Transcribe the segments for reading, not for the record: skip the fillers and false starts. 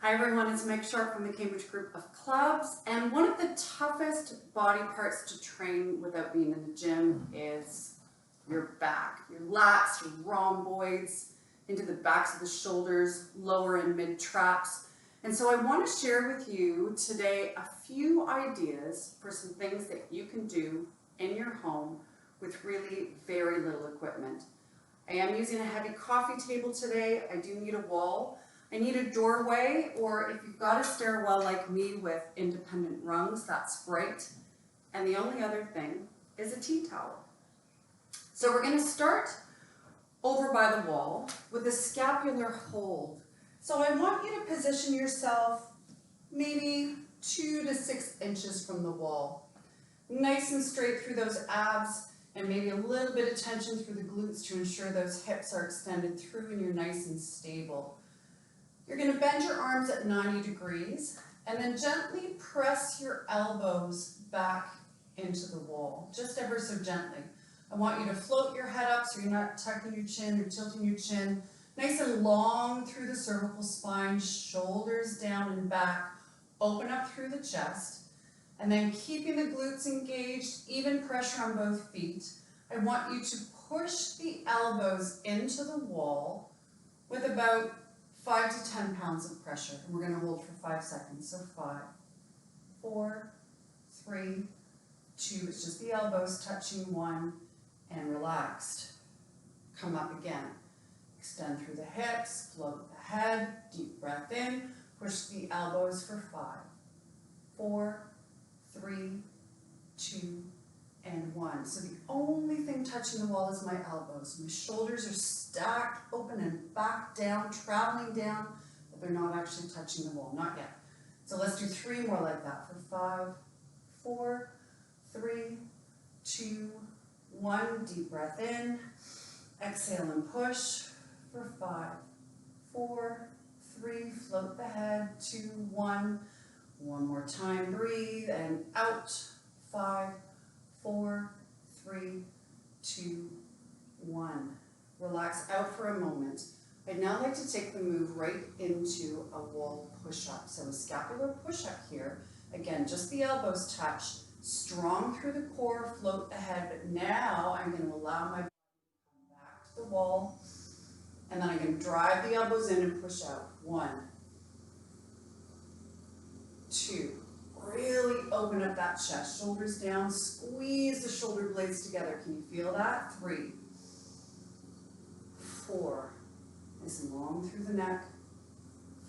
Hi everyone, it's Meg Sharp from the Cambridge Group of Clubs, and one of the toughest body parts to train without being in the gym is your back, your lats, your rhomboids, into the backs of the shoulders, lower and mid traps. And so I want to share with you today a few ideas for some things that you can do in your home with really very little equipment. I am using a heavy coffee table today. I do need a wall. I need a doorway, or if you've got a stairwell like me with independent rungs, that's great. And the only other thing is a tea towel. So we're going to start over by the wall with a scapular hold. So I want you to position yourself maybe 2 to 6 inches from the wall. Nice and straight through those abs, and maybe a little bit of tension through the glutes to ensure those hips are extended through and you're nice and stable. You're going to bend your arms at 90 degrees and then gently press your elbows back into the wall, just ever so gently. I want you to float your head up so you're not tucking your chin or tilting your chin. Nice and long through the cervical spine, shoulders down and back. Open up through the chest. And then keeping the glutes engaged, even pressure on both feet. I want you to push the elbows into the wall with about 5 to 10 pounds of pressure. And we're going to hold for 5 seconds. So 5, 4, 3, 2. It's just the elbows touching 1 and relaxed. Come up again. Extend through the hips, float the head, deep breath in. Push the elbows for 5, 4, 3, 2, and 1. So the only thing touching the wall is my elbows. My shoulders are stacked, open and back down, traveling down, but they're not actually touching the wall, not yet. So let's do 3 more like that for 5, 4, 3, 2, 1. Deep breath in. Exhale and push for 5, 4, 3. Float the head. 2, 1. One more time. Breathe and out. 5, 4, 3, 2, 1. Relax out for a moment. I'd now like to take the move right into a wall push-up. So a scapular push-up here. Again, just the elbows touch. Strong through the core, float the head. But now I'm going to allow my body to come back to the wall. And then I'm going to drive the elbows in and push out. 1, 2. Really open up that chest, shoulders down, squeeze the shoulder blades together. Can you feel that? 3, 4, nice and long through the neck.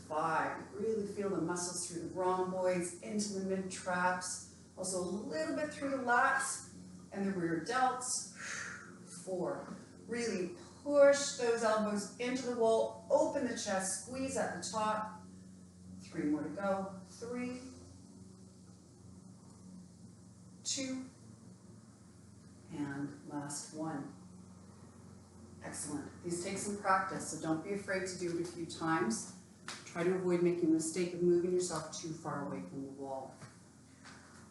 5, really feel the muscles through the rhomboids, into the mid traps, also a little bit through the lats and the rear delts. 4, really push those elbows into the wall, open the chest, squeeze at the top. 3 more to go. 3, 2, and last 1. Excellent. These take some practice, so don't be afraid to do it a few times. Try to avoid making the mistake of moving yourself too far away from the wall.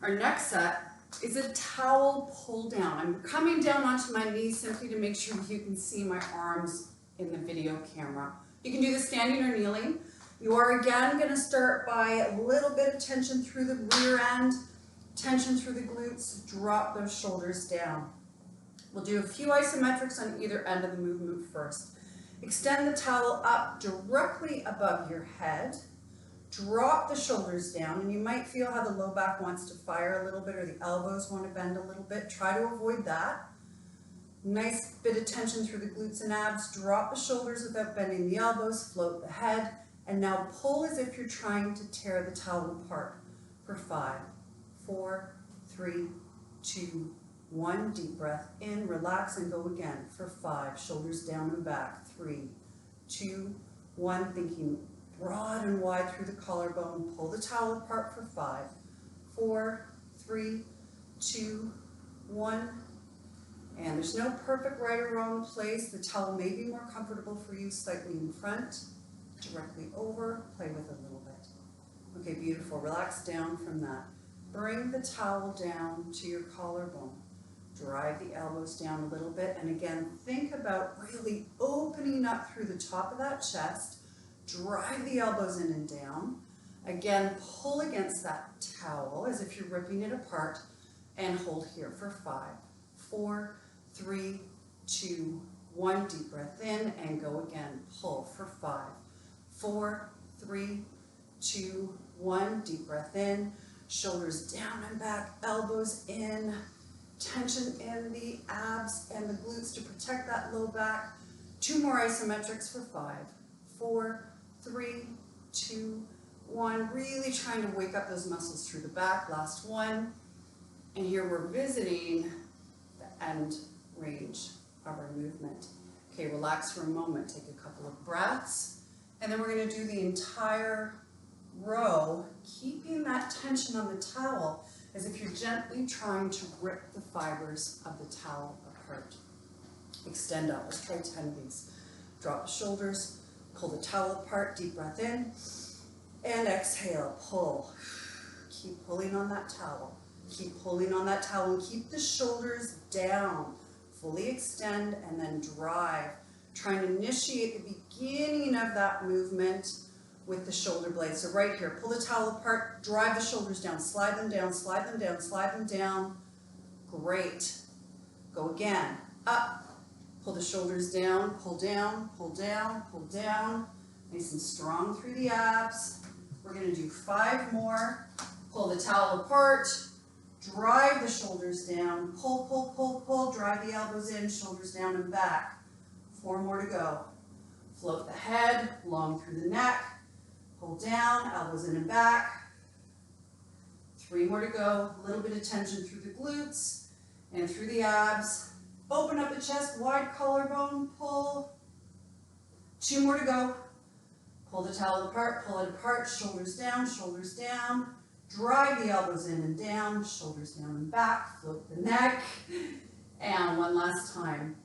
Our next set is a towel pull down. I'm coming down onto my knees simply to make sure you can see my arms in the video camera. You can do this standing or kneeling. You are again going to start by a little bit of tension through the rear end, tension through the glutes, drop those shoulders down. We'll do a few isometrics on either end of the movement first. Extend the towel up directly above your head. Drop the shoulders down, and you might feel how the low back wants to fire a little bit or the elbows want to bend a little bit. Try to avoid that. Nice bit of tension through the glutes and abs. Drop the shoulders without bending the elbows. Float the head. And now pull as if you're trying to tear the towel apart for 5, 4, 3, 2, 1. Deep breath in, relax, and go again for 5. Shoulders down and back. 3, 2, 1. Thinking broad and wide through the collarbone. Pull the towel apart for 5, 4, 3, 2, 1. And there's no perfect right or wrong place. The towel may be more comfortable for you slightly in front, directly over. Play with it a little bit. Okay, beautiful. Relax down from that. Bring the towel down to your collarbone. Drive the elbows down a little bit. And again, think about really opening up through the top of that chest, drive the elbows in and down. Again, pull against that towel as if you're ripping it apart, and hold here for 5, 4, 3, 2, 1. Deep breath in and go again. Pull for 5, 4, 3, 2, 1. Deep breath in. Shoulders down and back, elbows in. Tension in the abs and the glutes to protect that low back. 2 more isometrics for 5, 4, 3, 2, 1. Really trying to wake up those muscles through the back. Last one. And here we're visiting the end range of our movement. Okay, relax for a moment. Take a couple of breaths. And then we're going to do the entire row, keeping that tension on the towel as if you're gently trying to rip the fibers of the towel apart. Extend up. Let's try 10 of these. Drop the shoulders, pull the towel apart, deep breath in, and exhale, pull. Keep pulling on that towel. Keep pulling on that towel and keep the shoulders down. Fully extend and then drive. Trying to initiate the beginning of that movement with the shoulder blades. So right here, pull the towel apart, drive the shoulders down, slide them down, slide them down, slide them down. Great. Go again. Up. Pull the shoulders down, pull down, pull down, pull down. Nice and strong through the abs. We're going to do 5 more. Pull the towel apart, drive the shoulders down, pull, pull, pull, pull, drive the elbows in, shoulders down and back. 4 more to go. Float the head, long through the neck, pull down, elbows in and back. 3 more to go. A little bit of tension through the glutes and through the abs. Open up the chest, wide collarbone, pull. 2 more to go. Pull the towel apart, pull it apart, shoulders down, drive the elbows in and down, shoulders down and back, float the neck, and one last time.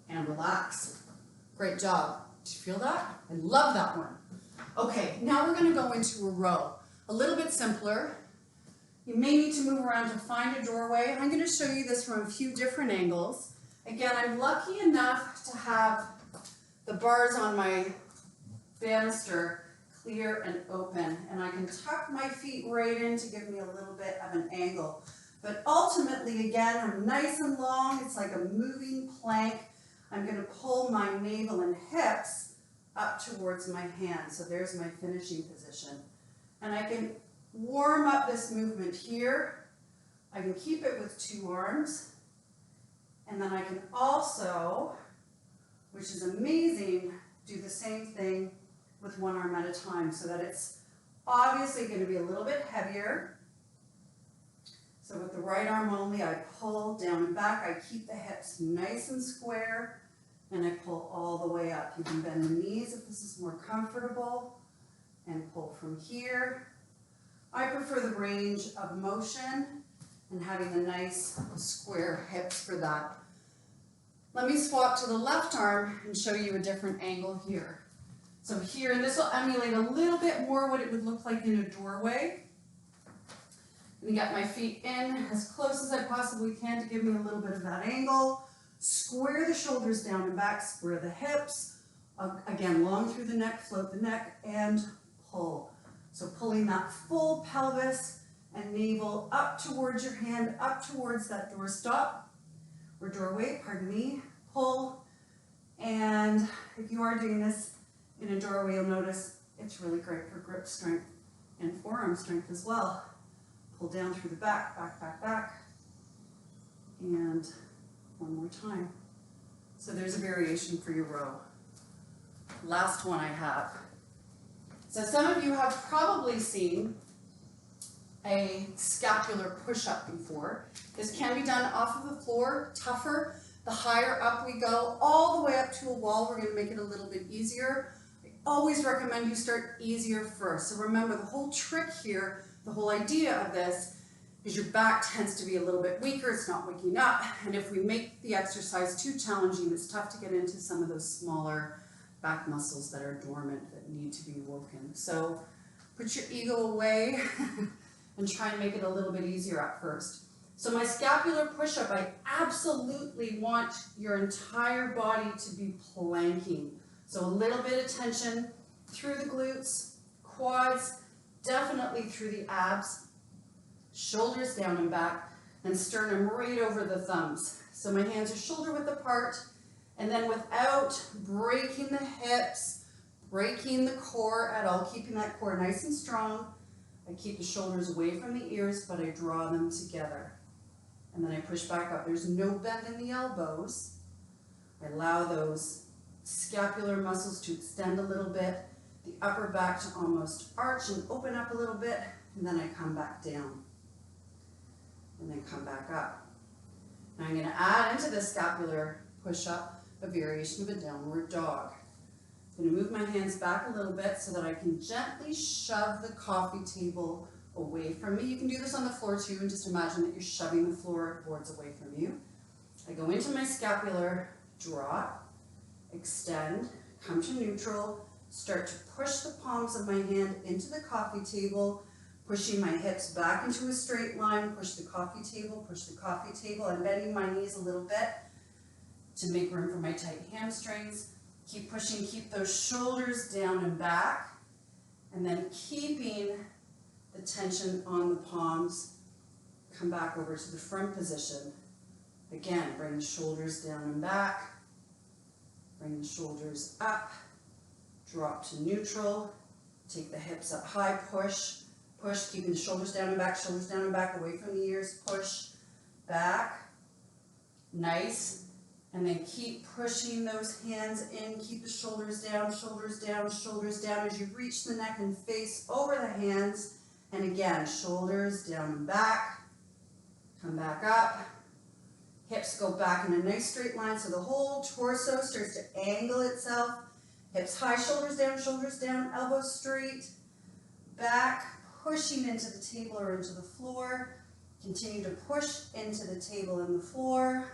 And relax. Great job. Did you feel that? I love that one. Okay, now we're going to go into a row. A little bit simpler. You may need to move around to find a doorway. I'm going to show you this from a few different angles. Again, I'm lucky enough to have the bars on my banister clear and open, and I can tuck my feet right in to give me a little bit of an angle. But ultimately, again, I'm nice and long. It's like a moving plank. I'm going to pull my navel and hips up towards my hands. So there's my finishing position. And I can warm up this movement here. I can keep it with 2 arms. And then I can also, which is amazing, do the same thing with 1 arm at a time so that it's obviously going to be a little bit heavier. So with the right arm only, I pull down and back. I keep the hips nice and square, and I pull all the way up. You can bend the knees if this is more comfortable, and pull from here. I prefer the range of motion and having the nice square hips for that. Let me swap to the left arm and show you a different angle here. So here, and this will emulate a little bit more what it would look like in a doorway. And get my feet in as close as I possibly can to give me a little bit of that angle. Square the shoulders down and back, square the hips. Again, long through the neck, float the neck, and pull. So pulling that full pelvis and navel up towards your hand, up towards that doorstop, or doorway, pardon me. Pull, and if you are doing this in a doorway, you'll notice it's really great for grip strength and forearm strength as well. Pull down through the back, back, back, back, and 1 more time. So there's a variation for your row. Last one I have. So some of you have probably seen a scapular push-up before. This can be done off of the floor, tougher. The higher up we go, all the way up to a wall, we're going to make it a little bit easier. I always recommend you start easier first. So remember, the whole trick here, the whole idea of this, is your back tends to be a little bit weaker, it's not waking up, and if we make the exercise too challenging, it's tough to get into some of those smaller back muscles that are dormant that need to be woken. So put your ego away and try and make it a little bit easier at first. So my scapular push-up, I absolutely want your entire body to be planking. So a little bit of tension through the glutes, quads, definitely through the abs, shoulders down and back, and sternum right over the thumbs. So my hands are shoulder width apart, and then without breaking the hips, breaking the core at all, keeping that core nice and strong, I keep the shoulders away from the ears, but I draw them together. And then I push back up. There's no bend in the elbows. I allow those scapular muscles to extend a little bit, the upper back to almost arch and open up a little bit, and then I come back down. And then come back up. Now I'm going to add into the scapular push-up a variation of a downward dog. I'm going to move my hands back a little bit so that I can gently shove the coffee table away from me. You can do this on the floor too, and just imagine that you're shoving the floorboards away from you. I go into my scapular, drop, extend, come to neutral, start to push the palms of my hand into the coffee table, pushing my hips back into a straight line, push the coffee table, I'm bending my knees a little bit to make room for my tight hamstrings. Keep pushing, keep those shoulders down and back, and then keeping the tension on the palms, come back over to the front position. Again, bring the shoulders down and back, bring the shoulders up, drop to neutral, take the hips up high, push, push, keeping the shoulders down and back, away from the ears, push, back, nice, and then keep pushing those hands in, keep the shoulders down, shoulders down, shoulders down as you reach the neck and face over the hands. And again, shoulders down and back, come back up, hips go back in a nice straight line so the whole torso starts to angle itself, hips high, shoulders down, elbows straight, back, pushing into the table or into the floor, continue to push into the table and the floor,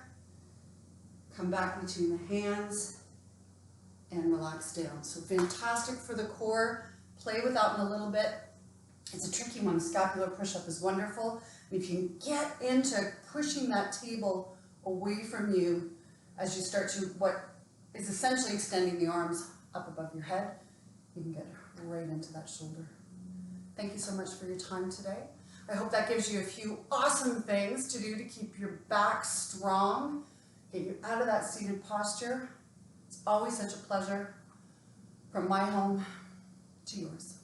come back between the hands, and relax down. So fantastic for the core, play with that one a little bit. It's a tricky one. Scapular push-up is wonderful. If you can get into pushing that table away from you as you start to what is essentially extending the arms up above your head, you can get right into that shoulder. Thank you so much for your time today. I hope that gives you a few awesome things to do to keep your back strong, get you out of that seated posture. It's always such a pleasure from my home to yours.